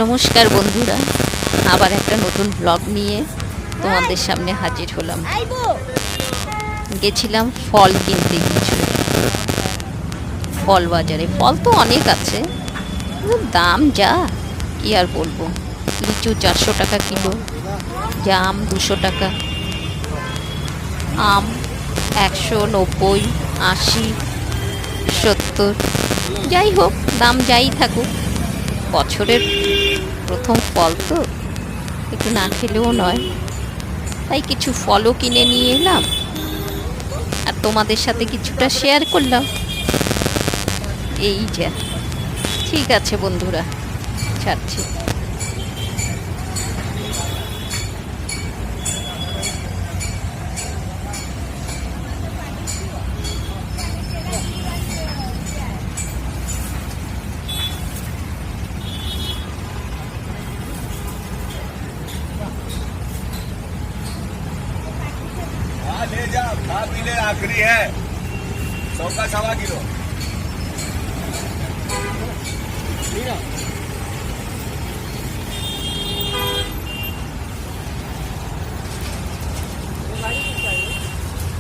নমস্কার বন্ধুরা, আবার একটা নতুন ব্লগ নিয়ে তোমাদের সামনে হাজির হলাম। গেছিলাম ফল কিনতে, কিছু ফল বাজারে। ফল তো অনেক আছে, দাম যা কি আর বলবো। লিচু 400 টাকা কিলো, জাম 200 টাকা, আম 190, 80, 70। যাই হোক, দাম যাই থাকুক, বছরের প্রথম ফল তো একটু না খেলেও নয়। তাই কিছু ফলও কিনে নিয়ে এলাম আর তোমাদের সাথে কিছুটা শেয়ার করলাম। এই যা, ঠিক আছে বন্ধুরা, ছাড়ছি। ले जा, खा पी ले, आखिरी है 100 का 1.25 किलो।